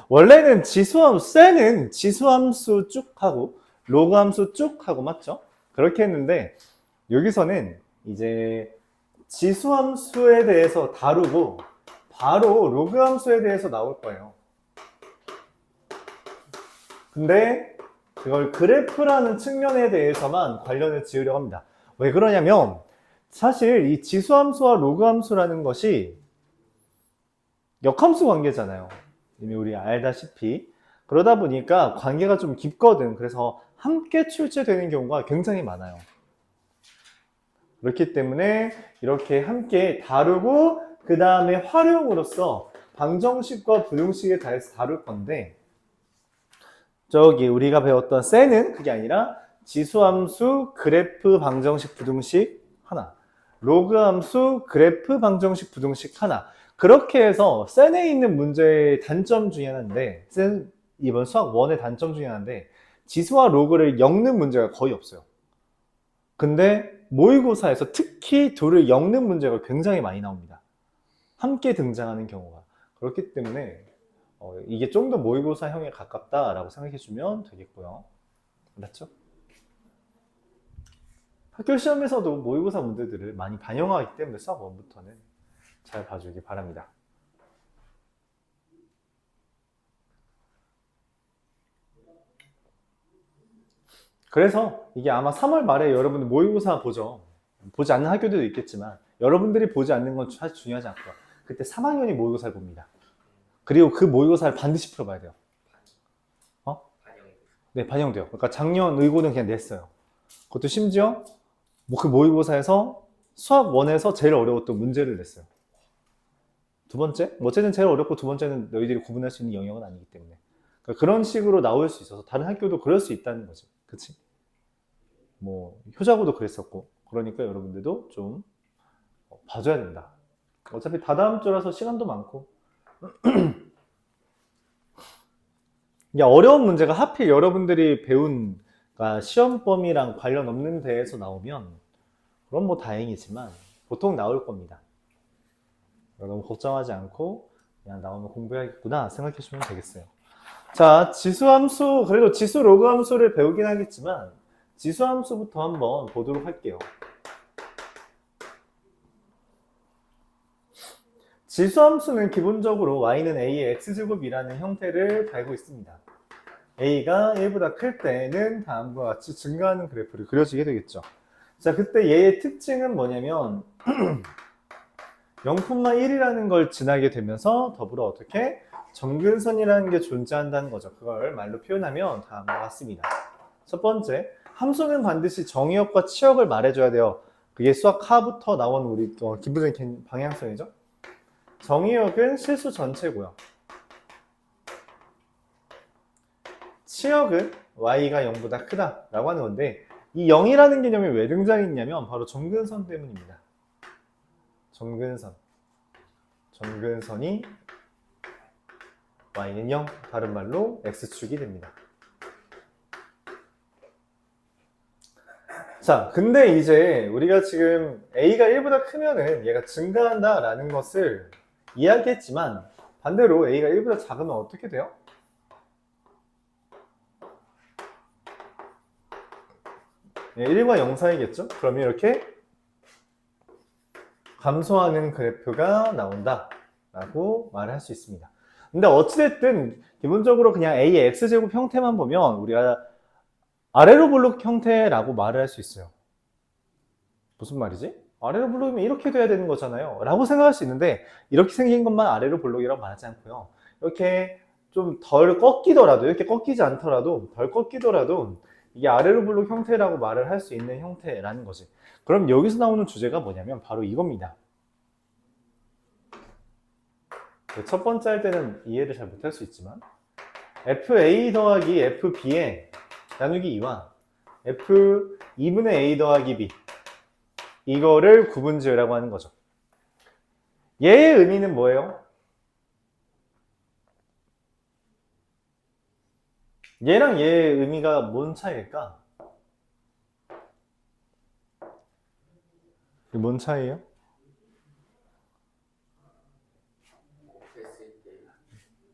원래는 셀은 지수함수 쭉 하고 로그함수 쭉 하고 맞죠? 그렇게 했는데 여기서는 이제 지수함수에 대해서 다루고 바로 로그함수에 대해서 나올 거예요. 근데 그걸 그래프라는 측면에 대해서만 관련을 지으려고 합니다. 왜 그러냐면 사실 이 지수함수와 로그함수라는 것이 역함수 관계잖아요. 이미 우리 알다시피. 그러다 보니까 관계가 좀 깊거든. 그래서 함께 출제되는 경우가 굉장히 많아요. 그렇기 때문에 이렇게 함께 다루고 그 다음에 활용으로서 방정식과 부등식에 대해서 다룰 건데 저기 우리가 배웠던 셀은 그게 아니라 지수함수, 그래프, 방정식, 부등식 하나, 로그함수, 그래프, 방정식, 부등식 하나. 그렇게 해서 셀에 있는 문제의 단점 중에 하나인데 셀 이번 수학 1의 단점 중에 하나인데 지수와 로그를 엮는 문제가 거의 없어요. 근데 모의고사에서 특히 둘을 엮는 문제가 굉장히 많이 나옵니다. 함께 등장하는 경우가. 그렇기 때문에 이게 좀 더 모의고사형에 가깝다라고 생각해주면 되겠고요. 맞죠? 학교 시험에서도 모의고사 문제들을 많이 반영하기 때문에 수학 1부터는 잘 봐주기 바랍니다. 그래서 이게 아마 3월 말에 여러분들 모의고사 보죠. 보지 않는 학교들도 있겠지만 여러분들이 보지 않는 건 사실 중요하지 않고요. 그때 3학년이 모의고사를 봅니다. 그리고 그 모의고사를 반드시 풀어봐야 돼요. 네, 반영돼요. 그러니까 작년 의고는 그냥 냈어요. 그것도 심지어 그 모의고사에서 수학 1에서 제일 어려웠던 문제를 냈어요. 두 번째? 어쨌든 제일 어렵고 두 번째는 너희들이 구분할 수 있는 영역은 아니기 때문에. 그러니까 그런 식으로 나올 수 있어서 다른 학교도 그럴 수 있다는 거지. 그치? 뭐 효자고도 그랬었고. 그러니까 여러분들도 좀 봐줘야 된다. 어차피 다다음 주라서 시간도 많고. 이게 어려운 문제가 하필 여러분들이 배운 그러니까 시험 범위랑 관련 없는 데에서 나오면 그럼 뭐 다행이지만 보통 나올 겁니다. 너무 걱정하지 않고 그냥 나오면 공부해야겠구나 생각해주면 되겠어요. 자, 지수함수, 그래도 지수 로그 함수를 배우긴 하겠지만 지수함수부터 한번 보도록 할게요. 지수함수는 기본적으로 y는 a의 x제곱이라는 형태를 달고 있습니다. a가 1보다 클 때는 다음과 같이 증가하는 그래프를 그려지게 되겠죠. 자, 그때 얘의 특징은 뭐냐면 0,1이라는 걸 지나게 되면서 더불어 어떻게 점근선이라는 게 존재한다는 거죠. 그걸 말로 표현하면 다음과 같습니다. 첫 번째, 함수는 반드시 정의역과 치역을 말해줘야 돼요. 그게 수학 하부터 나온 우리 기본적인 방향성이죠. 정의역은 실수 전체고요. 치역은 y가 0보다 크다라고 하는 건데 이 0이라는 개념이 왜 등장했냐면 바로 점근선 때문입니다. 점근선이 y는 0, 다른 말로 x축이 됩니다. 자, 근데 이제 우리가 지금 a가 1보다 크면은 얘가 증가한다라는 것을 이야기했지만 반대로 a가 1보다 작으면 어떻게 돼요? 1과 0 사이겠죠? 그러면 이렇게 감소하는 그래프가 나온다 라고 말을 할 수 있습니다. 근데 어찌됐든 기본적으로 그냥 a의 x제곱 형태만 보면 우리가 아래로 블록 형태라고 말을 할 수 있어요. 무슨 말이지? 아래로 블록이면 이렇게 돼야 되는 거잖아요 라고 생각할 수 있는데 이렇게 생긴 것만 아래로 블록이라고 말하지 않고요. 이렇게 좀 덜 꺾이더라도 이렇게 꺾이지 않더라도 덜 꺾이더라도 이게 아래로 블록 형태라고 말을 할 수 있는 형태라는 거지. 그럼 여기서 나오는 주제가 뭐냐면 바로 이겁니다. 첫 번째 할 때는 이해를 잘 못할 수 있지만 FA 더하기 FB의 나누기 2와 F 2분의 A 더하기 B 이거를 구분지으라고 하는 거죠. 얘의 의미는 뭐예요? 얘랑 얘의 의미가 뭔 차이일까? 뭔 차이예요?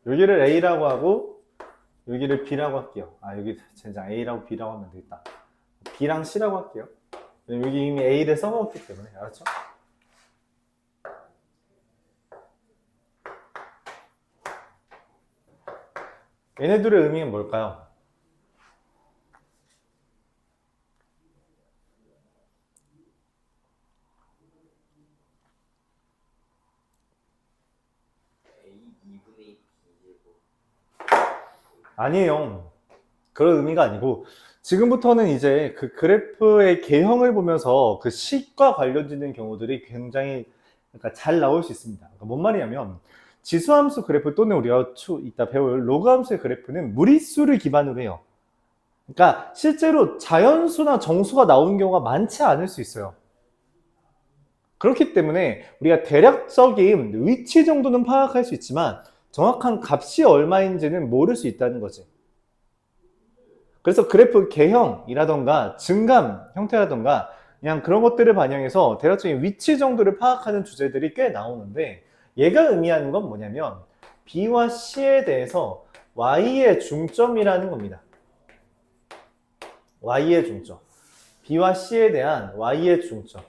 여기를 A라고 하고 여기를 B라고 할게요. 아, 여기 젠장 A라고 B라고 하면 되겠다. B랑 C라고 할게요. 여기 이미 A를 써먹었기 때문에. 알았죠? 얘네들의 의미는 뭘까요? 아니에요. 그런 의미가 아니고 지금부터는 이제 그 그래프의 개형을 보면서 그 식과 관련되는 경우들이 굉장히 그러니까 잘 나올 수 있습니다. 그러니까 뭔 말이냐면 지수함수 그래프 또는 우리가 이따 배울 로그함수의 그래프는 무리수를 기반으로 해요. 그러니까 실제로 자연수나 정수가 나오는 경우가 많지 않을 수 있어요. 그렇기 때문에 우리가 대략적인 위치 정도는 파악할 수 있지만 정확한 값이 얼마인지는 모를 수 있다는 거지. 그래서 그래프 개형이라던가 증감 형태라던가 그냥 그런 것들을 반영해서 대략적인 위치 정도를 파악하는 주제들이 꽤 나오는데 얘가 의미하는 건 뭐냐면 B와 C에 대해서 Y의 중점이라는 겁니다. Y의 중점. B와 C에 대한 Y의 중점.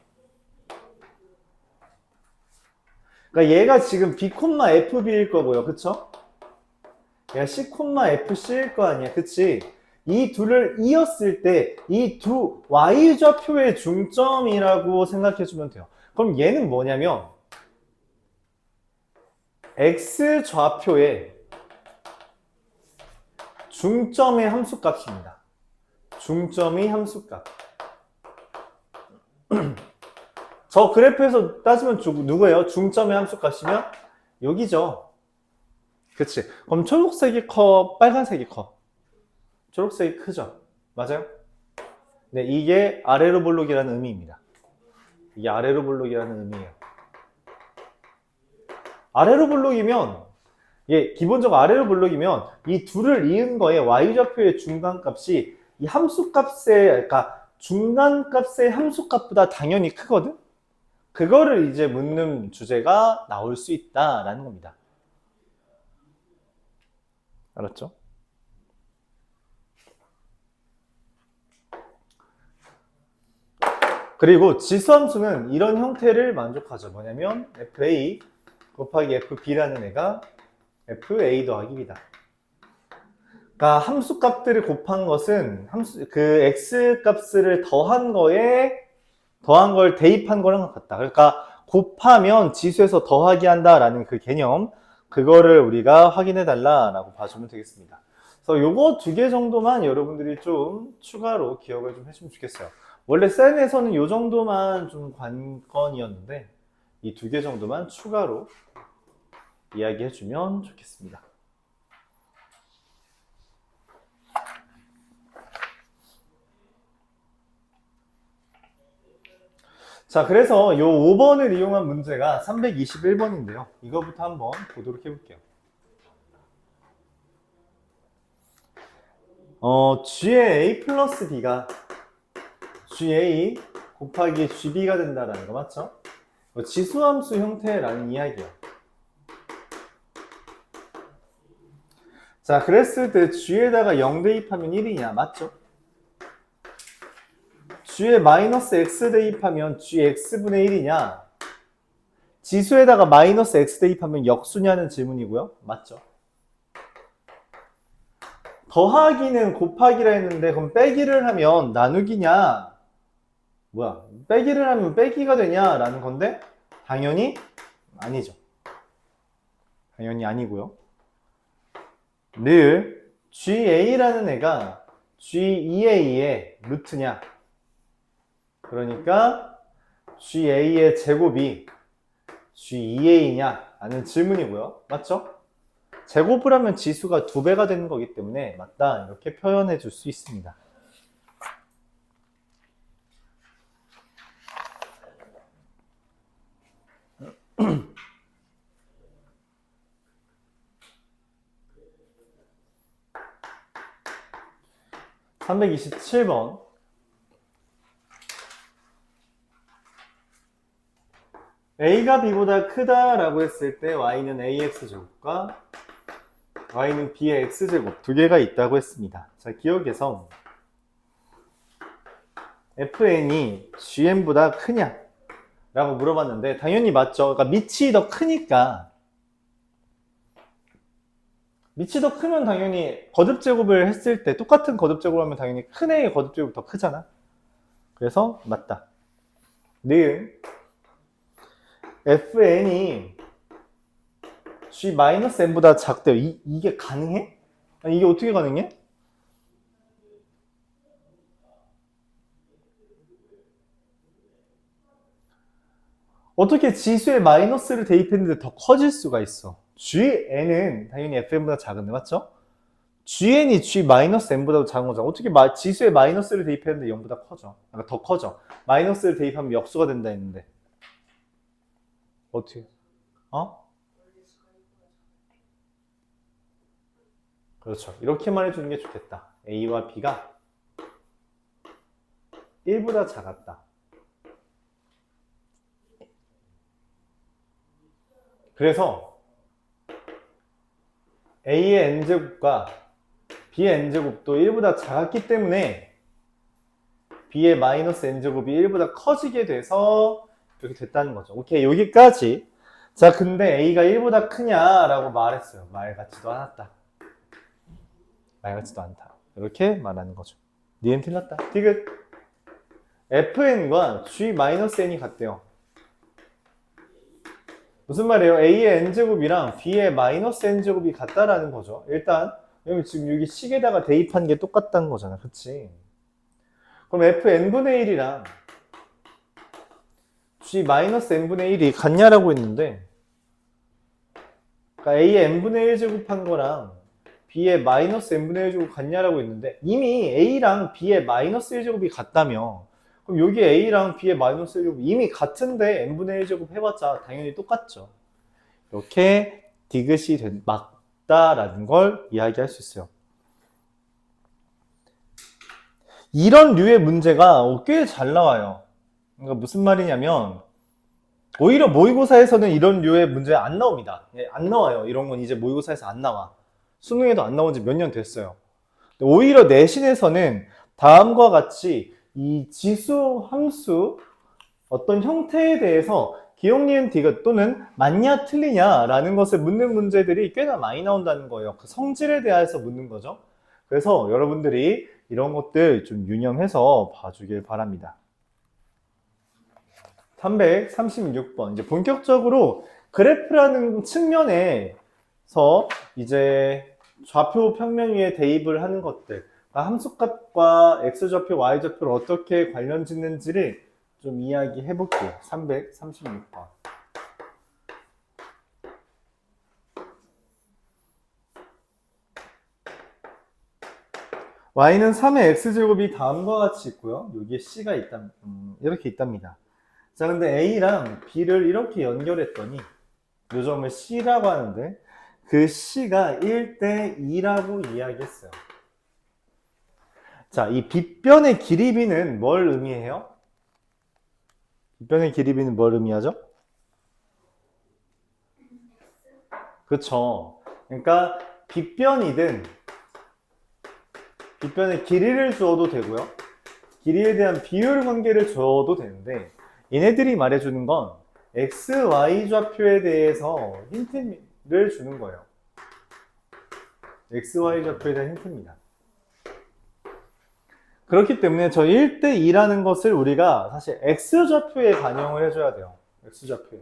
그러니까 얘가 지금 B, FB일 거고요. 그쵸? 얘가 C, FC일 거 아니야. 그치? 이 둘을 이었을 때 이 두 Y좌표의 중점이라고 생각해주면 돼요. 그럼 얘는 뭐냐면 X좌표의 중점의 함수값입니다. 중점의 함수값. 저 그래프에서 따지면 누구예요? 중점의 함수값이면 여기죠. 그치? 그럼 초록색이 커, 빨간색이 커? 초록색이 크죠? 맞아요? 네, 이게 아래로 볼록이라는 의미입니다. 이게 아래로 볼록이라는 의미예요. 아래로 볼록이면 이게 기본적으로 아래로 볼록이면 이 둘을 이은 거에 y좌표의 중간값이 이 함수값의 그러니까 중간값의 함수값보다 당연히 크거든? 그거를 이제 묻는 주제가 나올 수 있다라는 겁니다. 알았죠? 그리고 지수함수는 이런 형태를 만족하죠. 뭐냐면 FA 곱하기 FB라는 애가 FA 더하기 B다. 그러니까 함수값들을 곱한 것은 그 X값을 더한 걸 대입한 거랑 같다. 그러니까 곱하면 지수에서 더하기 한다라는 그 개념, 그거를 우리가 확인해 달라라고 봐주면 되겠습니다. 그래서 요거 두 개 정도만 여러분들이 좀 추가로 기억을 좀 해주면 좋겠어요. 원래 센에서는 요 정도만 좀 관건이었는데 이 두 개 정도만 추가로 이야기해주면 좋겠습니다. 자, 그래서 요 5번을 이용한 문제가 321번인데요. 이거부터 한번 보도록 해볼게요. G의 A 플러스 B가 GA 곱하기 GB가 된다라는 거 맞죠? 지수함수 형태라는 이야기예요. 자, 그랬을 때 G에다가 0 대입하면 1이냐? 맞죠? G에 마이너스 X 대입하면 GX분의 1이냐? 지수에다가 마이너스 X 대입하면 역수냐는 질문이고요. 맞죠? 더하기는 곱하기라 했는데 그럼 빼기를 하면 나누기냐? 뭐야? 빼기를 하면 빼기가 되냐? 라는 건데 당연히 아니죠. 당연히 아니고요. 늘 GA라는 애가 G2A의 루트냐? 그러니까 GA의 제곱이 G2A냐? 라는 질문이고요. 맞죠? 제곱을 하면 지수가 2배가 되는 거기 때문에 맞다 이렇게 표현해 줄 수 있습니다. (327번) A가 B보다 크다라고 했을 때 Y는 AX제곱과 y는 b의 x제곱 두 개가 있다고 했습니다. 자, 기억에서 fn이 gn보다 크냐? 라고 물어봤는데 당연히 맞죠. 그러니까 밑이 더 크니까 밑이 더 크면 당연히 거듭제곱을 했을 때 똑같은 거듭제곱을 하면 당연히 큰 애의 거듭제곱이 더 크잖아. 그래서 맞다. 니은 fn이 g-n보다 작대요. 이게 가능해? 아니, 이게 어떻게 가능해? 어떻게 지수에 마이너스를 대입했는데 더 커질 수가 있어? gn은 당연히 fn보다 작은데 맞죠? gn이 g-n보다 작은 거잖아. 어떻게 지수에 마이너스를 대입했는데 0보다 커져? 그러니까 더 커져. 마이너스를 대입하면 역수가 된다 했는데 어떻게? 어? 그렇죠. 이렇게만 해주는 게 좋겠다. a와 b가 1보다 작았다. 그래서 a의 n제곱과 b의 n제곱도 1보다 작았기 때문에 b의 마이너스 n제곱이 1보다 커지게 돼서 이렇게 됐다는 거죠. 오케이, 여기까지. 자, 근데 a가 1보다 크냐라고 말했어요. 말 같지도 않았다. 말 같지도 않다. 이렇게 말하는 거죠. 니은 틀렸다. 디귿. fn과 g-n이 같대요. 무슨 말이에요? a의 n제곱이랑 b의 마이너스 n제곱이 같다라는 거죠. 일단 여기 지금 여기 식에다가 대입한 게 똑같다는 거잖아. 그치? 그럼 fn분의 1이랑 g-n분의 1이 같냐라고 했는데 그러니까 a의 n분의 1 제곱한 거랑 b의 마이너스 n분의 1 제곱 같냐라고 했는데 이미 a랑 b의 마이너스 1 제곱이 같다며 그럼 여기 a랑 b의 마이너스 1 제곱이 이미 같은데 n분의 1 제곱 해봤자 당연히 똑같죠. 이렇게 디귿이 맞다라는 걸 이야기할 수 있어요. 이런 류의 문제가 꽤 잘 나와요. 그러니까 무슨 말이냐면 오히려 모의고사에서는 이런 류의 문제 안 나옵니다. 안 나와요. 이런 건 이제 모의고사에서 안 나와. 수능에도 안 나온 지 몇 년 됐어요. 오히려 내신에서는 다음과 같이 이 지수, 함수, 어떤 형태에 대해서 기억, 니은, 디귿 또는 맞냐 틀리냐 라는 것을 묻는 문제들이 꽤나 많이 나온다는 거예요. 그 성질에 대해서 묻는 거죠. 그래서 여러분들이 이런 것들 좀 유념해서 봐주길 바랍니다. 336번. 이제 본격적으로 그래프라는 측면에서 이제 좌표 평면 위에 대입을 하는 것들, 함수값과 x좌표, y좌표를 어떻게 관련 짓는지를 좀 이야기해 볼게요. 336번. y는 3의 x제곱이 다음과 같이 있고요. 여기에 c가 있다, 이렇게 있답니다. 자, 근데 a랑 b를 이렇게 연결했더니 이 점을 c라고 하는데 그 c가 1대 2라고 이야기했어요. 자, 이 빗변의 길이 b는 뭘 의미해요? 빗변의 길이 b는 뭘 의미하죠? 그쵸. 그러니까 빗변이든 빗변의 길이를 주어도 되고요. 길이에 대한 비율 관계를 줘도 되는데 얘네들이 말해주는 건 x, y 좌표에 대해서 힌트를 주는 거예요. x, y 좌표에 대한 힌트입니다. 그렇기 때문에 저 1대2라는 것을 우리가 사실 x 좌표에 반영을 해줘야 돼요. x 좌표에.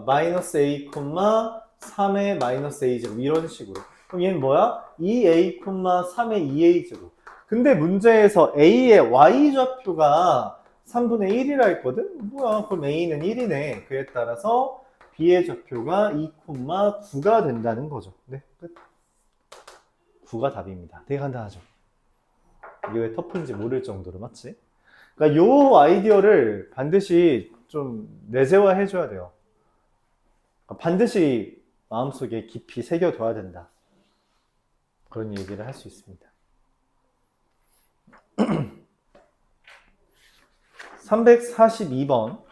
마이너스 a, 3의 마이너스 a 제곱 이런 식으로. 그럼 얘는 뭐야? 2a, 3의 2a 제곱. 근데 문제에서 a의 y 좌표가 3분의 1이라 했거든? 뭐야, 그럼 a는 1이네. 그에 따라서 b의 좌표가 2,9가 된다는 거죠. 네, 끝. 9가 답입니다. 되게 간단하죠. 이게 왜 터프인지 모를 정도로, 맞지? 그러니까 요 아이디어를 반드시 좀 내재화 해줘야 돼요. 그러니까 반드시 마음속에 깊이 새겨둬야 된다. 그런 얘기를 할 수 있습니다. 342번.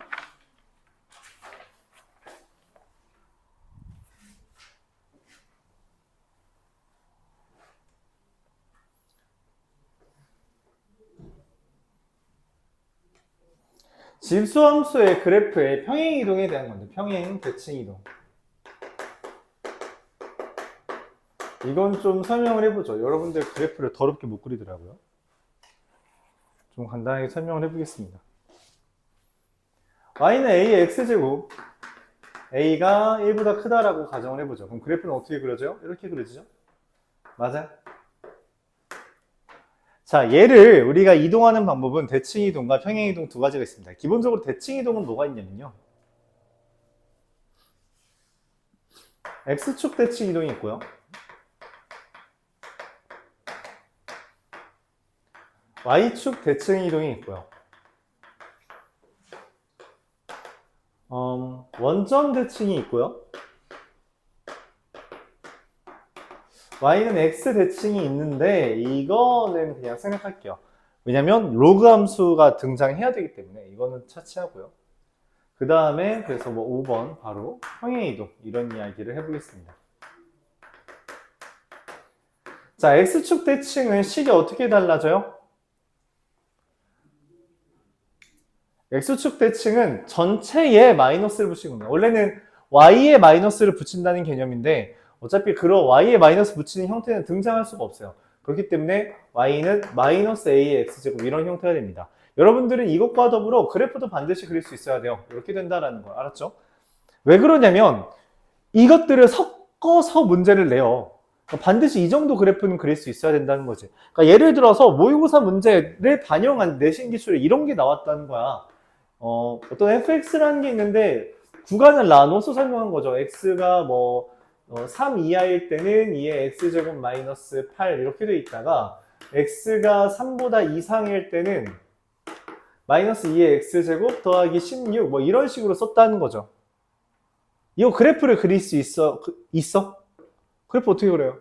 집수함수의 그래프의 평행이동에 대한 건데, 평행 대칭이동. 이건 좀 설명을 해보죠. 여러분들 그래프를 더럽게 못 그리더라고요. 좀 간단하게 설명을 해보겠습니다. y는 a의 x제곱, a가 1보다 크다라고 가정을 해보죠. 그럼 그래프는 어떻게 그려져요? 이렇게 그려지죠? 맞아요? 자, 얘를 우리가 이동하는 방법은 대칭이동과 평행이동 두 가지가 있습니다. 기본적으로 대칭이동은 뭐가 있냐면요, x축 대칭이동이 있고요, y축 대칭이동이 있고요, 원점 대칭이 있고요, y는 x 대칭이 있는데 이거는 그냥 생각할게요. 왜냐면 로그 함수가 등장해야 되기 때문에 이거는 차치하고요. 그 다음에 그래서 뭐 5번 바로 평행이동 이런 이야기를 해보겠습니다. 자, x축 대칭은 식이 어떻게 달라져요? x축 대칭은 전체에 마이너스를 붙이는 거예요. 원래는 y에 마이너스를 붙인다는 개념인데 어차피 그런 y에 마이너스 붙이는 형태는 등장할 수가 없어요. 그렇기 때문에 y는 마이너스 a의 x제곱 이런 형태가 됩니다. 여러분들은 이것과 더불어 그래프도 반드시 그릴 수 있어야 돼요. 이렇게 된다라는 거 알았죠? 왜 그러냐면 이것들을 섞어서 문제를 내요. 그러니까 반드시 이 정도 그래프는 그릴 수 있어야 된다는 거지. 그러니까 예를 들어서 모의고사 문제를 반영한 내신 기술에 이런 게 나왔다는 거야. 어떤 fx라는 게 있는데 구간을 나눠서 설명한 거죠. x가 뭐 3 이하일 때는 2의 x제곱 마이너스 8 이렇게 돼 있다가 x가 3보다 이상일 때는 마이너스 2의 x제곱 더하기 16 뭐 이런 식으로 썼다는 거죠. 이거 그래프를 그릴 수 있어? 있어? 그래프 어떻게 그려요?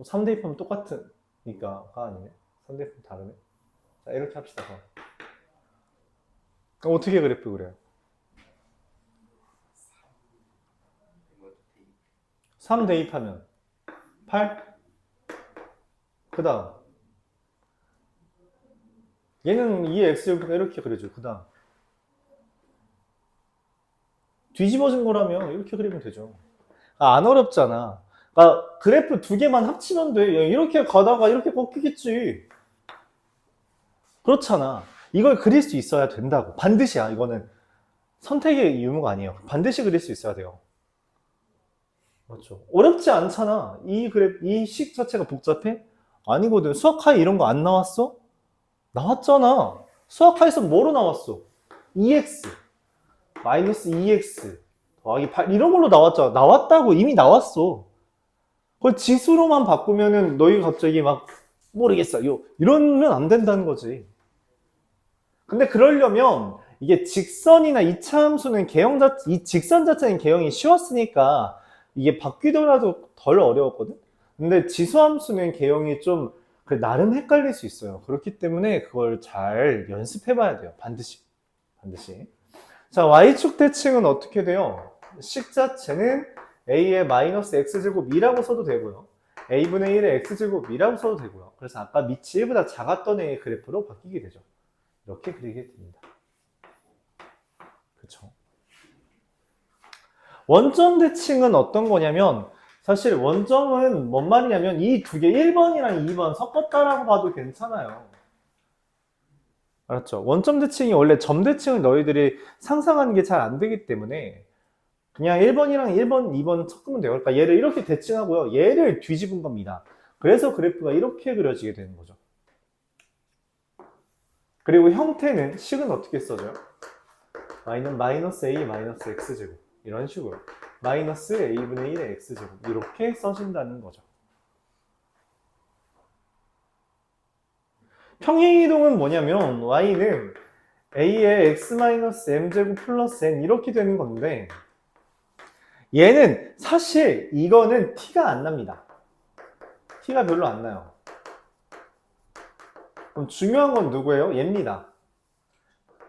3 대입하면 똑같으니까가 아니네. 3 대입하면 다르네. 자, 이렇게 합시다. 그럼 어떻게 그래프 그려요? 3 대입하면 8? 그 다음 얘는 2의 x제곱이니까 이렇게 그려줘. 그 다음 뒤집어진 거라면 이렇게 그리면 되죠. 안 어렵잖아. 그러니까 그래프 두 개만 합치면 돼. 이렇게 가다가 이렇게 꺾이겠지. 그렇잖아. 이걸 그릴 수 있어야 된다고. 반드시야. 이거는 선택의 유무가 아니에요. 반드시 그릴 수 있어야 돼요. 그렇죠. 어렵지 않잖아. 이 식 자체가 복잡해? 아니거든. 수학하에 이런 거 안 나왔어? 나왔잖아. 수학하에서 뭐로 나왔어? 2x 마이너스 2x 더하기 8 이런 걸로 나왔잖아. 나왔다고. 이미 나왔어. 그걸 지수로만 바꾸면은 너희가 갑자기 막 모르겠어요. 이러면 안 된다는 거지. 근데 그러려면 이게 직선이나 이차함수는 이 직선 자체는 개형이 쉬웠으니까 이게 바뀌더라도 덜 어려웠거든? 근데 지수함수는 개형이 좀 나름 헷갈릴 수 있어요. 그렇기 때문에 그걸 잘 연습해 봐야 돼요. 반드시. 반드시. 자, y축 대칭은 어떻게 돼요? 식 자체는 a의 마이너스 x제곱 2라고 써도 되고요. a분의 1의 x제곱 2라고 써도 되고요. 그래서 아까 밑이 1보다 작았던 a의 그래프로 바뀌게 되죠. 이렇게 그리게 됩니다. 그렇죠. 원점 대칭은 어떤 거냐면 사실 원점은 뭔 말이냐면 이 두 개 1번이랑 2번 섞었다라고 봐도 괜찮아요. 알았죠? 원점 대칭이 원래 점 대칭을 너희들이 상상하는 게 잘 안 되기 때문에 그냥 1번이랑 1번, 2번 섞으면 돼요. 그러니까 얘를 이렇게 대칭하고요. 얘를 뒤집은 겁니다. 그래서 그래프가 이렇게 그려지게 되는 거죠. 그리고 형태는 식은 어떻게 써져요? y는 마이너스 a 마이너스 x제곱 이런 식으로 마이너스 a분의 1의 x제곱 이렇게 써진다는 거죠. 평행이동은 뭐냐면 y는 a의 x-m제곱 플러스 n 이렇게 되는 건데 얘는 사실 이거는 티가 안 납니다. 티가 별로 안 나요. 그럼 중요한 건 누구예요? 얘입니다.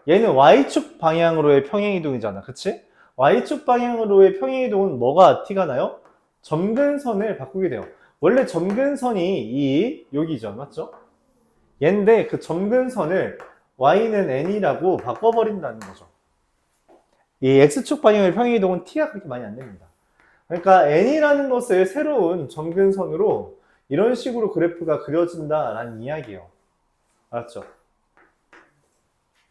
얘는 y축 방향으로의 평행이동이잖아. 그치? y축 방향으로의 평행이동은 뭐가 티가 나요? 점근선을 바꾸게 돼요. 원래 점근선이 여기죠. 맞죠? 얘인데 그 점근선을 y는 n이라고 바꿔버린다는 거죠. 이 x축 방향의 평행이동은 t가 그렇게 많이 안 됩니다. 그러니까 n이라는 것을 새로운 점근선으로 이런 식으로 그래프가 그려진다라는 이야기예요. 알았죠?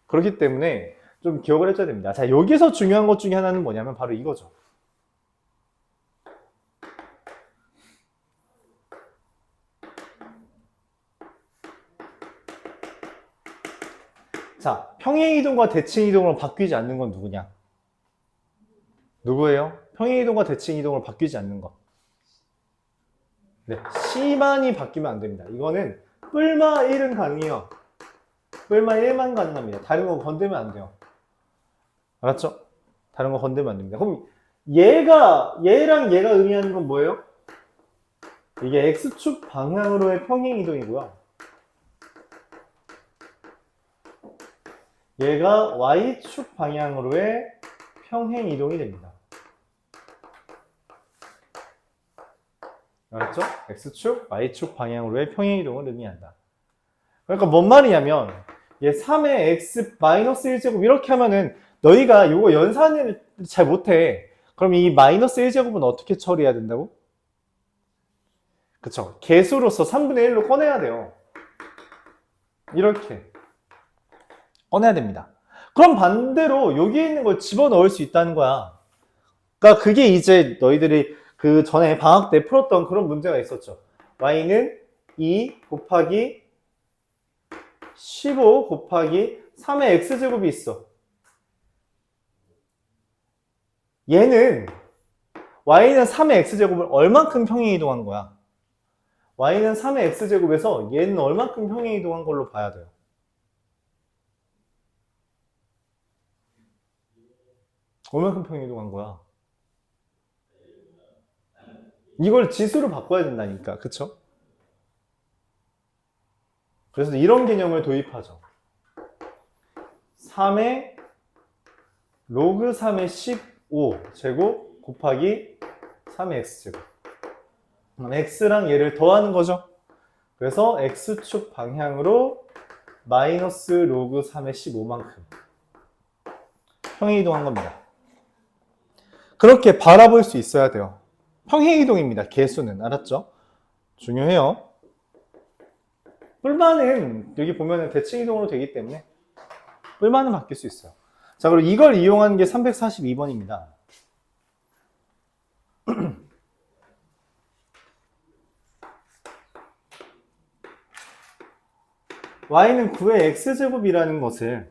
그렇기 때문에 좀 기억을 해줘야 됩니다. 자, 여기서 중요한 것 중에 하나는 뭐냐면 바로 이거죠. 자, 평행이동과 대칭이동으로 바뀌지 않는 건 누구냐? 누구예요? 평행이동과 대칭이동으로 바뀌지 않는 것. 네, C만이 바뀌면 안 됩니다. 이거는 뿔마 1은 가능해요. 뿔마 1만 가능합니다. 다른 거 건들면 안 돼요. 알았죠? 다른 거 건들면 안 됩니다. 그럼 얘랑 얘가 의미하는 건 뭐예요? 이게 X축 방향으로의 평행이동이고요. 얘가 Y축 방향으로의 평행이동이 됩니다. 알았죠? X축, Y축 방향으로의 평행이동을 의미한다. 그러니까 뭔 말이냐면 얘 3의 X 마이너스 1제곱 이렇게 하면은 너희가 이거 연산을 잘 못해. 그럼 이 마이너스 1제곱은 어떻게 처리해야 된다고? 그쵸. 개수로서 3분의 1로 꺼내야 돼요. 이렇게 꺼내야 됩니다. 그럼 반대로 여기에 있는 걸 집어넣을 수 있다는 거야. 그러니까 그게 이제 너희들이 그 전에 방학 때 풀었던 그런 문제가 있었죠. y는 2 곱하기 15 곱하기 3의 x제곱이 있어. 얘는 y는 3의 x제곱을 얼만큼 평행이동한 거야? y는 3의 x제곱에서 얘는 얼만큼 평행이동한 걸로 봐야 돼요? 얼만큼 평행이동한 거야? 이걸 지수로 바꿔야 된다니까. 그쵸? 그래서 이런 개념을 도입하죠. 3의 로그 3의 15 제곱 곱하기 3의 x제곱. 그럼 x랑 얘를 더하는 거죠. 그래서 x축 방향으로 마이너스 로그 3의 15만큼 평행이동한 겁니다. 그렇게 바라볼 수 있어야 돼요. 평행이동입니다. 개수는. 알았죠? 중요해요. 뿔만은 여기 보면 대칭이동으로 되기 때문에 뿔만은 바뀔 수 있어요. 자, 그리고 이걸 이용한 게 342번입니다. y는 9의 x제곱이라는 것을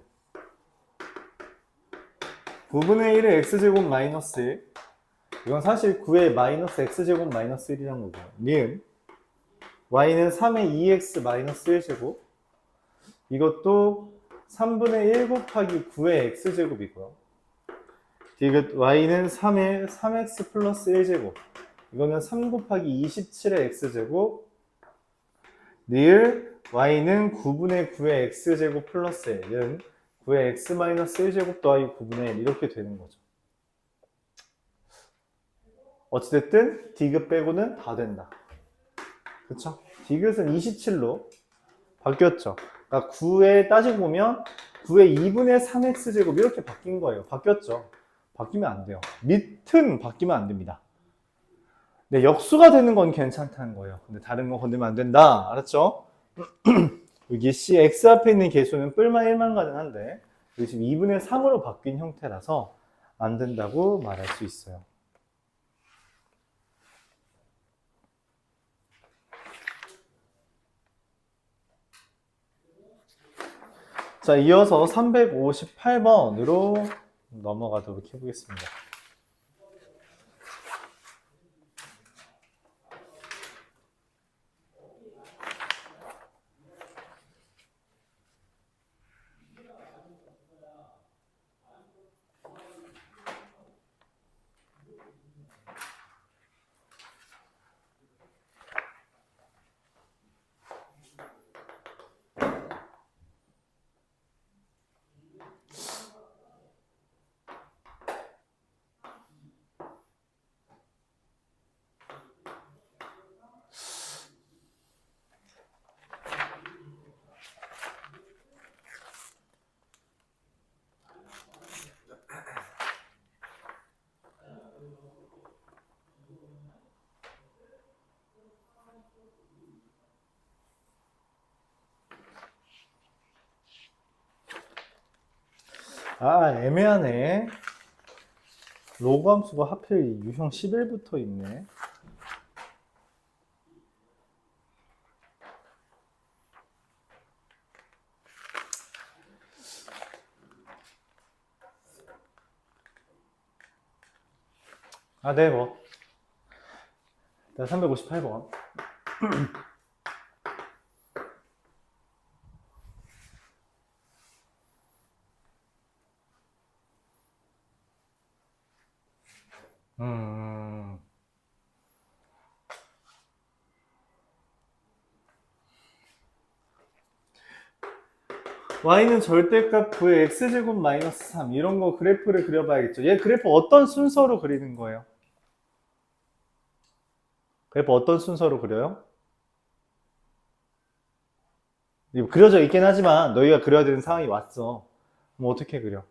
9분의 1의 x제곱 마이너스 1 이건 사실 9의 마이너스 x제곱 마이너스 1이라는 거고요. 니은 y는 3의 2x 마이너스 1제곱 이것도 3분의 1 곱하기 9의 x제곱이고요. 디귿 y는 3의 3x 플러스 1제곱 이거는 3 곱하기 27의 x제곱 니을 y는 9분의 9의 x제곱 플러스 1은 9의 x 마이너스 1제곱 더하기 9분의 1 이렇게 되는 거죠. 어찌됐든 디귿 빼고는 다 된다. 그쵸? 디귿은 27로 바뀌었죠. 그러니까 9에 따지고 보면 9의 2분의 3x제곱 이렇게 바뀐 거예요. 바뀌었죠. 바뀌면 안 돼요. 밑은 바뀌면 안 됩니다. 네, 역수가 되는 건 괜찮다는 거예요. 근데 다른 거 건들면 안 된다. 알았죠? 여기 C, X 앞에 있는 개수는 뿔만 1만 가능한데 여기 지금 2분의 3으로 바뀐 형태라서 안 된다고 말할 수 있어요. 자, 이어서 358번으로 넘어가도록 해보겠습니다. 아, 애매하네. 로그 함수가 하필 유형 11부터 있네. 아, 네, 뭐. 358번. y는 절대값 9의 x제곱 마이너스 3 이런 거 그래프를 그려봐야겠죠. 얘 그래프 어떤 순서로 그리는 거예요? 그래프 어떤 순서로 그려요? 이거 그려져 있긴 하지만 너희가 그려야 되는 상황이 왔어. 그럼 어떻게 그려?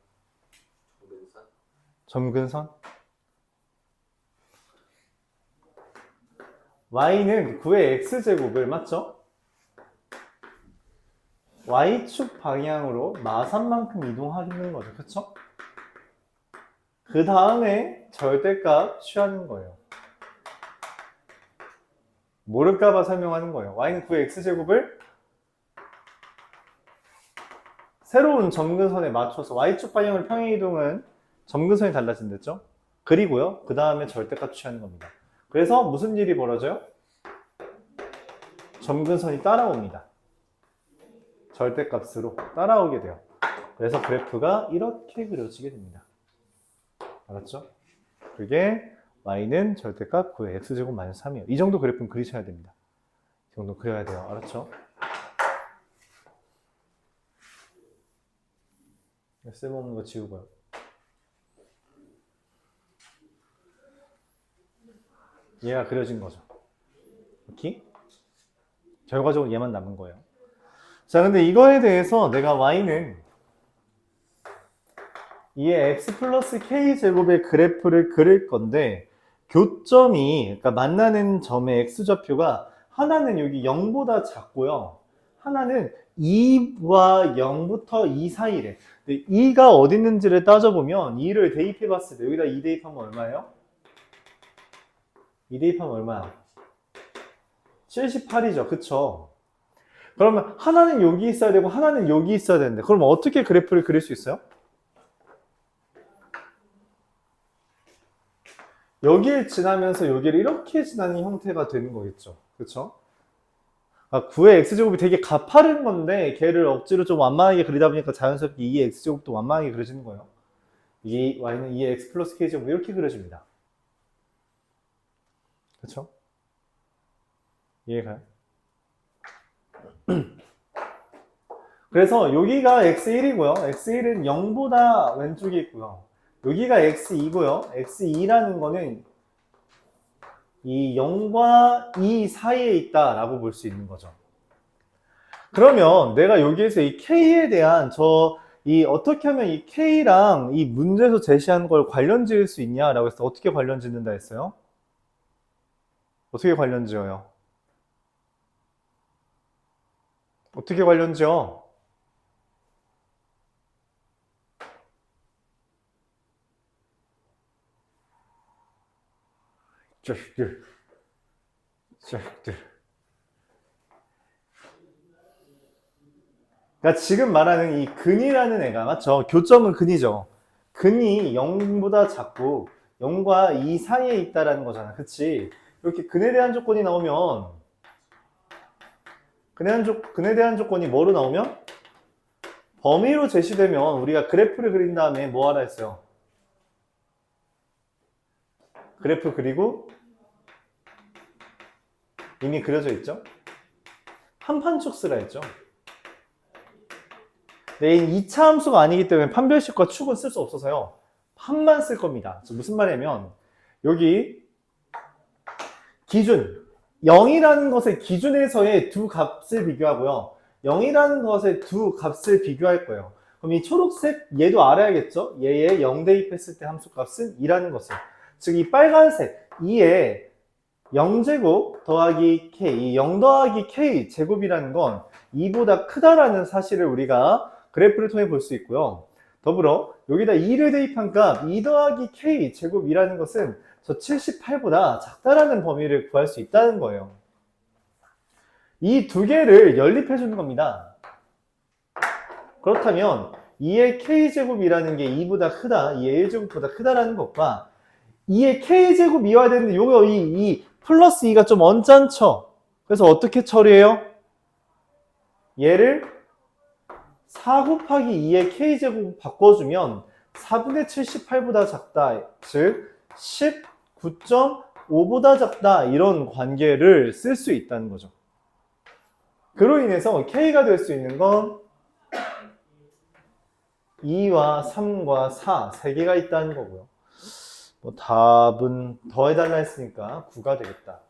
점근선? y는 9의 x제곱을 맞죠? y축 방향으로 마산만큼 이동하는 거죠. 그쵸? 그 다음에 절대값 취하는 거예요. 모를까봐 설명하는 거예요. y는 9의 x제곱을 새로운 점근선에 맞춰서 y축 방향으로 평행이동은 점근선이 달라진댔죠? 그리고요. 그 다음에 절대값 취하는 겁니다. 그래서 무슨 일이 벌어져요? 점근선이 따라옵니다. 절대값으로 따라오게 돼요. 그래서 그래프가 이렇게 그려지게 됩니다. 알았죠? 그게 y는 절대값 9의 x제곱 마이너스 3이에요. 이 정도 그래프는 그리셔야 됩니다. 이 정도 그려야 돼요. 알았죠? 쓸모없는 거 지우고요. 얘가 그려진 거죠. 오케이? 결과적으로 얘만 남은 거예요. 자, 근데 이거에 대해서 내가 y는 이에 x 플러스 k 제곱의 그래프를 그릴 건데 교점이, 그러니까 만나는 점의 x좌표가 하나는 여기 0보다 작고요. 하나는 2와 0부터 2 사이래. 근데 2가 어디 있는지를 따져보면 2를 대입해 봤을 때 여기다 2 대입하면 얼마예요? 2 대입하면 얼마야? 78이죠. 그쵸? 그러면 하나는 여기 있어야 되고 하나는 여기 있어야 되는데 그럼 어떻게 그래프를 그릴 수 있어요? 여기를 지나면서 여기를 이렇게 지나는 형태가 되는 거겠죠. 그쵸? 9의 x제곱이 되게 가파른 건데 걔를 억지로 좀 완만하게 그리다 보니까 자연스럽게 2의 x제곱도 완만하게 그려지는 거예요. 이 y는 2의 x 플러스 k제곱 이렇게 그려집니다. 그쵸? 이해가요? 그래서 여기가 x1이고요. x1은 0보다 왼쪽에 있고요. 여기가 x2고요. x2라는 거는 이 0과 2 사이에 있다라고 볼 수 있는 거죠. 그러면 내가 여기에서 이 k에 대한 어떻게 하면 이 k랑 이 문제에서 제시한 걸 관련 지을 수 있냐라고 해서 어떻게 관련 짓는다 했어요? 어떻게 관련 지어요? 어떻게 관련 지어? 자식들. 그러니까 지금 말하는 이 근이라는 애가 맞죠? 교점은 근이죠. 근이 0보다 작고 0과 2 사이에 있다라는 거잖아. 그치? 이렇게 근에 대한 조건이 나오면 근에 대한 조건이 뭐로 나오면? 범위로 제시되면 우리가 그래프를 그린 다음에 뭐 하라 했어요? 그래프 그리고 이미 그려져 있죠? 판판축 쓰라 했죠? 네, 2차 함수가 아니기 때문에 판별식과 축은 쓸 수 없어서요. 판만 쓸 겁니다. 무슨 말이냐면 여기 기준 0이라는 것의 기준에서의 두 값을 비교하고요. 0이라는 것의 두 값을 비교할 거예요. 그럼 이 초록색 얘도 알아야겠죠? 얘의 0 대입했을 때 함수값은 2라는 것을. 즉 이 빨간색 2에 0제곱 더하기 k, 이 0 더하기 k 제곱이라는 건 2보다 크다라는 사실을 우리가 그래프를 통해 볼 수 있고요. 더불어 여기다 2를 대입한 값 2 더하기 k 제곱이라는 것은 저 78보다 작다라는 범위를 구할 수 있다는 거예요. 이 두 개를 연립해 주는 겁니다. 그렇다면 2의 k제곱이라는 게 2보다 크다, 2의 1제곱보다 크다라는 것과 2의 k제곱 이와야 되는데 요거 이 플러스 2가 좀 언짢죠? 그래서 어떻게 처리해요? 얘를 4 곱하기 2의 k제곱 바꿔주면 4분의 78보다 작다, 즉 19.5보다 작다 이런 관계를 쓸 수 있다는 거죠. 그로 인해서 k가 될 수 있는 건 2와 3과 4, 3개가 있다는 거고요. 뭐 답은 더해달라 했으니까 9가 되겠다.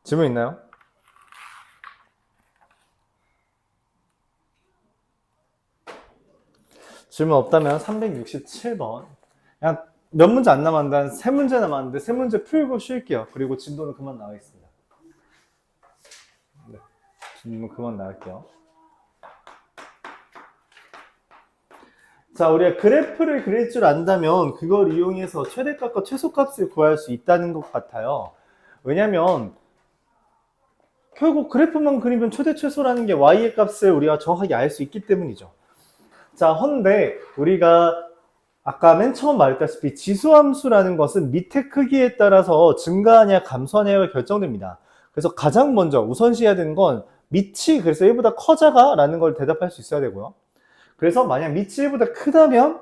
질문 있나요? 질문 없다면 367번. 그냥 몇 문제 안 남았는데 한 3문제 남았는데 3문제 풀고 쉴게요. 그리고 진도는 그만 나가겠습니다. 네, 진도는 그만 나갈게요. 자, 우리가 그래프를 그릴 줄 안다면 그걸 이용해서 최대값과 최소값을 구할 수 있다는 것 같아요. 왜냐면 결국 그래프만 그리면 최대 최소라는 게 y의 값을 우리가 정확하게 알 수 있기 때문이죠. 자, 헌데 우리가 아까 맨 처음 말했다시피 지수함수라는 것은 밑의 크기에 따라서 증가하냐 감소하냐가 결정됩니다. 그래서 가장 먼저 우선시해야 되는 건 밑이 그래서 1보다 커자가 라는 걸 대답할 수 있어야 되고요. 그래서 만약 밑이 1보다 크다면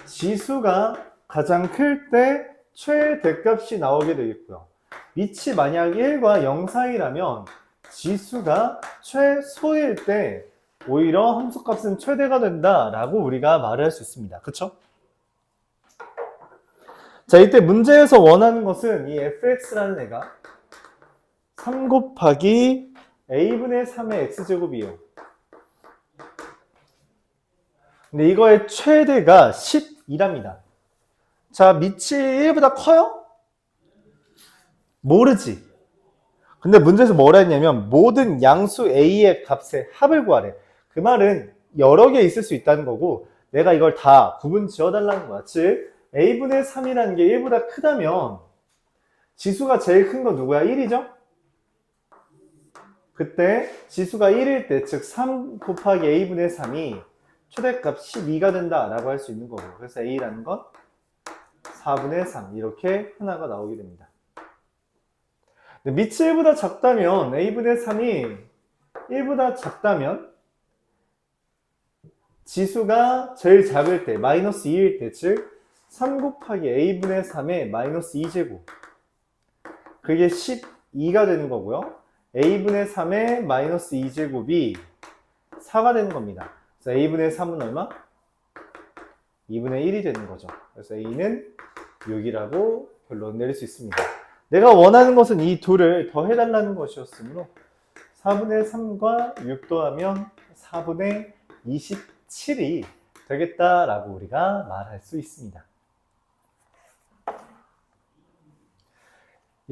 지수가 가장 클 때 최대값이 나오게 되겠고요. 밑이 만약 1과 0 사이라면 지수가 최소일 때 오히려 함수값은 최대가 된다라고 우리가 말을 할 수 있습니다. 그쵸? 자, 이때 문제에서 원하는 것은 이 fx라는 애가 3 곱하기 a분의 3의 x제곱이에요. 근데 이거의 최대가 12랍니다. 자, 밑이 1보다 커요? 모르지. 근데 문제에서 뭐라 했냐면 모든 양수 a의 값의 합을 구하래. 그 말은 여러 개 있을 수 있다는 거고 내가 이걸 다 구분 지어달라는 거야. 즉 a분의 3이라는 게 1보다 크다면 지수가 제일 큰 건 누구야? 1이죠? 그때 지수가 1일 때 즉 3 곱하기 a분의 3이 최대값 12가 된다라고 할 수 있는 거고 그래서 a라는 건 4분의 3 이렇게 하나가 나오게 됩니다. 밑이 1보다 작다면 a분의 3이 1보다 작다면 지수가 제일 작을 때 마이너스 2일 때 즉 3 곱하기 a분의 3의 마이너스 2제곱 그게 12가 되는 거고요. a분의 3의 마이너스 2제곱이 4가 되는 겁니다. 그래서 a분의 3은 얼마? 2분의 1이 되는 거죠. 그래서 a는 6이라고 결론 내릴 수 있습니다. 내가 원하는 것은 이 둘을 더해달라는 것이었으므로 4분의 3과 6 더하면 4분의 27이 되겠다라고 우리가 말할 수 있습니다.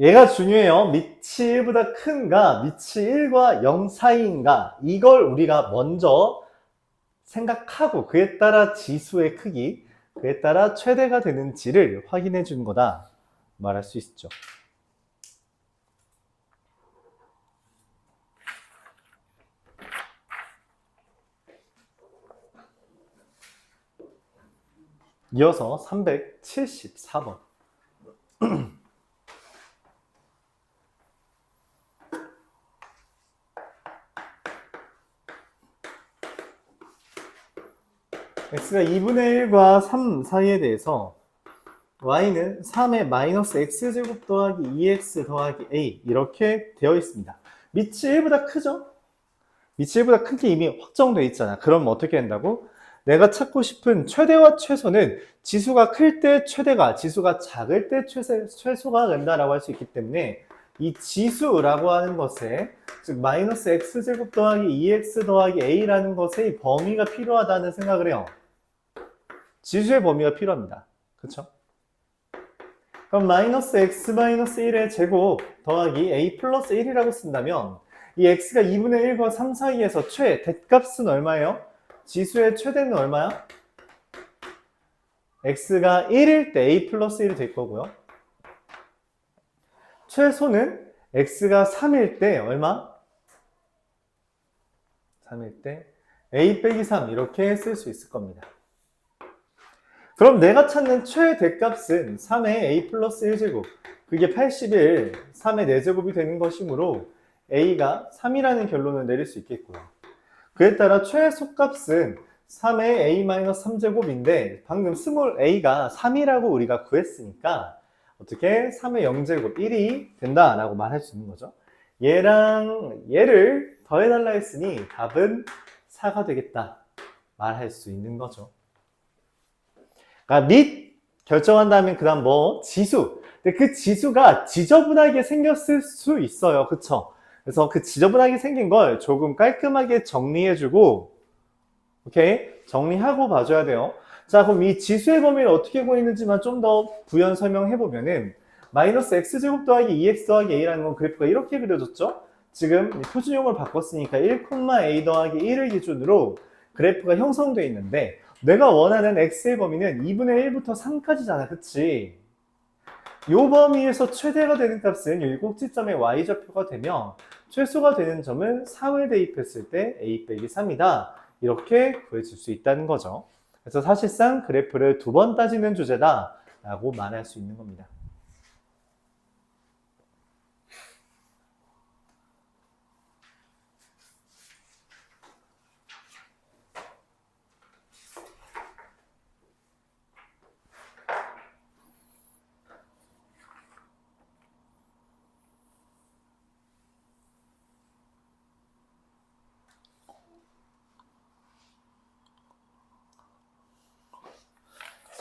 얘가 중요해요. 밑이 1보다 큰가, 밑이 1과 0 사이인가 이걸 우리가 먼저 생각하고 그에 따라 지수의 크기, 그에 따라 최대가 되는지를 확인해 주는 거다 말할 수 있죠. 이어서 374번. x가 2분의 1과 3 사이에 대해서 y는 3의 마이너스 x제곱 더하기 2x 더하기 a 이렇게 되어 있습니다. 밑이 1보다 크죠? 밑이 1보다 큰 게 이미 확정되어 있잖아. 그럼 어떻게 된다고? 내가 찾고 싶은 최대와 최소는 지수가 클 때 최대가, 지수가 작을 때 최소가 된다라고 할 수 있기 때문에 이 지수라고 하는 것에 즉 마이너스 x제곱 더하기 2x 더하기 a라는 것의 범위가 필요하다는 생각을 해요. 지수의 범위가 필요합니다. 그쵸? 그럼 마이너스 x 마이너스 1의 제곱 더하기 a 플러스 1이라고 쓴다면 이 x가 2분의 1과 3 사이에서 대값은 얼마예요? 지수의 최대는 얼마야? x가 1일 때 a 플러스 1이 될 거고요. 최소는 x가 3일 때 얼마? 3일 때 a 빼기 3 이렇게 쓸 수 있을 겁니다. 그럼 내가 찾는 최대값은 3의 a 플러스 1제곱, 그게 81, 3의 4제곱이 되는 것이므로 a가 3이라는 결론을 내릴 수 있겠고요. 그에 따라 최소값은 3의 a-3제곱인데 방금 스몰 a가 3이라고 우리가 구했으니까 어떻게 3의 0제곱 1이 된다라고 말할 수 있는 거죠. 얘랑 얘를 더해달라 했으니 답은 4가 되겠다 말할 수 있는 거죠. 그러니까 및 결정한 다음에 그 다음 뭐? 지수. 근데 그 지수가 지저분하게 생겼을 수 있어요. 그쵸? 그래서 그 지저분하게 생긴 걸 조금 깔끔하게 정리해주고, 오케이? 정리하고 봐줘야 돼요. 자, 그럼 이 지수의 범위를 어떻게 구했는지만 좀 더 부연 설명해보면은, 마이너스 x제곱 더하기 2x 더하기 a라는 건 그래프가 이렇게 그려졌죠? 지금 표준형을 바꿨으니까 1,a 더하기 1을 기준으로 그래프가 형성되어 있는데, 내가 원하는 x의 범위는 2분의 1부터 3까지잖아. 그치? 요 범위에서 최대가 되는 값은 이 꼭지점의 y좌표가 되며 최소가 되는 점은 3을 대입했을 때 a 빼기 3이다. 이렇게 구해질 수 있다는 거죠. 그래서 사실상 그래프를 2번 따지는 주제다 라고 말할 수 있는 겁니다.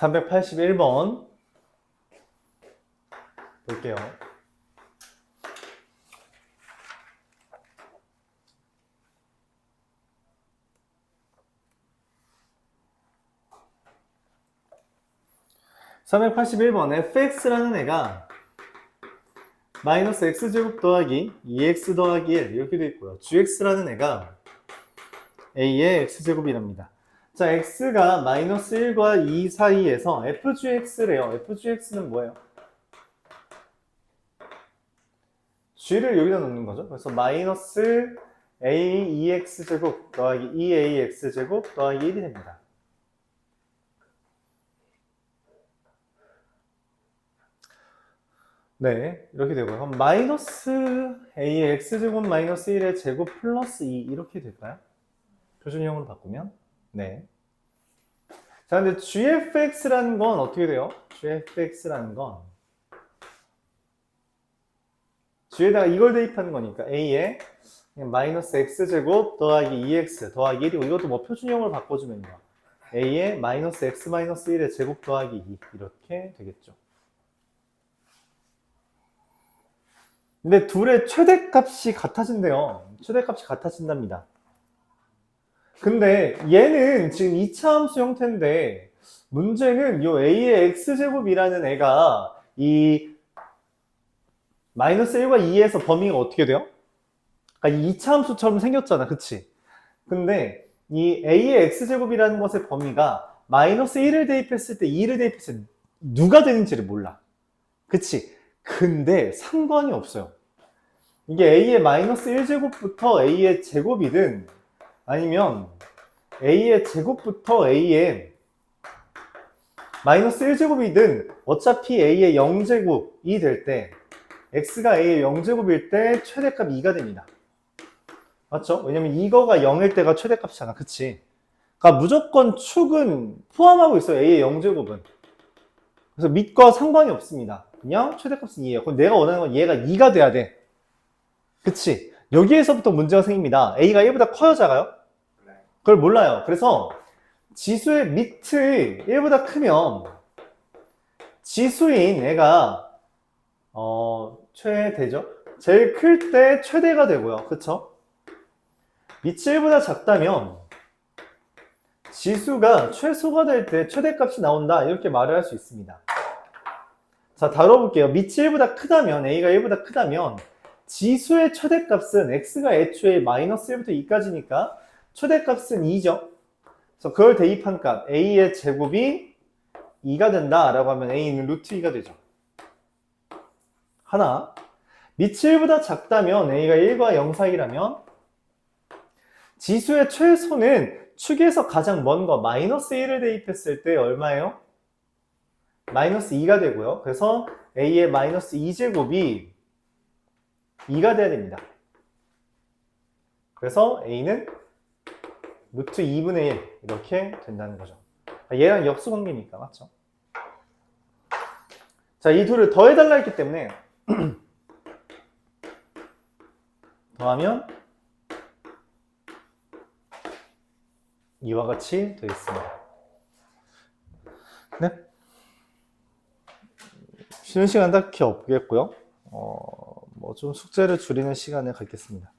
(381번) 볼게요. (381번) fx라는 애가 마이너스 x제곱 더하기 2x 더하기 1 이렇게 되어 있고요. gx라는 애가 a의 x제곱이랍니다. 자, x가 마이너스 1과 2 사이에서 fgx래요. fgx는 뭐예요? g를 여기다 넣는 거죠. 그래서 마이너스 a 2x제곱 더하기 2ax제곱 더하기 1이 됩니다. 네, 이렇게 되고요. 그럼 마이너스 a의 x제곱 마이너스 1의 제곱 플러스 2 이렇게 될까요? 표준형으로 바꾸면? 네. 자, 근데 gfx라는 건 어떻게 돼요? gfx라는 건 g에다가 이걸 대입하는 거니까 a에 마이너스 x제곱 더하기 2x 더하기 1이고 이것도 뭐 표준형으로 바꿔주면요. a에 마이너스 x 마이너스 1의 제곱 더하기 2 이렇게 되겠죠. 근데 둘의 최대값이 같아진대요. 최대값이 같아진답니다. 근데 얘는 지금 2차 함수 형태인데 문제는 요 a의 x제곱이라는 애가 이 마이너스 1과 2에서 범위가 어떻게 돼요? 그러니까 2차 함수처럼 생겼잖아. 그치? 근데 이 a의 x제곱이라는 것의 범위가 마이너스 1을 대입했을 때 2를 대입했을 때 누가 되는지를 몰라. 그치? 근데 상관이 없어요. 이게 a의 마이너스 1제곱부터 a의 제곱이든 아니면 a의 제곱부터 a의 마이너스 1제곱이든 어차피 a의 0제곱이 될 때 x가 a의 0제곱일 때 최대값 2가 됩니다. 맞죠? 왜냐면 이거가 0일 때가 최대값이잖아. 그치? 그러니까 무조건 축은 포함하고 있어요. a의 0제곱은. 그래서 밑과 상관이 없습니다. 그냥 최대값은 2예요. 그럼 내가 원하는 건 얘가 2가 돼야 돼. 그치? 여기에서부터 문제가 생깁니다. a가 1보다 커요, 작아요? 그걸 몰라요. 그래서 지수의 밑이 1보다 크면 지수인 애가 최대죠. 제일 클 때 최대가 되고요. 그쵸? 밑이 1보다 작다면 지수가 최소가 될 때 최대값이 나온다 이렇게 말을 할 수 있습니다. 자, 다뤄볼게요. 밑이 1보다 크다면, A가 1보다 크다면 지수의 최대값은 X가 애초에 마이너스 1부터 2까지니까 최대값은 2죠. 그래서 그걸 대입한 값 A의 제곱이 2가 된다 라고 하면 A는 루트 2가 되죠. 하나, 밑이 1보다 작다면 A가 1과 0 사이라면 지수의 최소는 축에서 가장 먼 거 마이너스 1을 대입했을 때 얼마예요? 마이너스 2가 되고요. 그래서 A의 마이너스 2제곱이 2가 돼야 됩니다. 그래서 A는 루트 2분의 1 이렇게 된다는 거죠. 얘랑 역수관계니까 맞죠? 자, 이 둘을 더해달라 했기 때문에 더하면 이와 같이 되어 있습니다. 네? 쉬는 시간 딱히 없겠고요. 뭐 좀 숙제를 줄이는 시간을 갖겠습니다.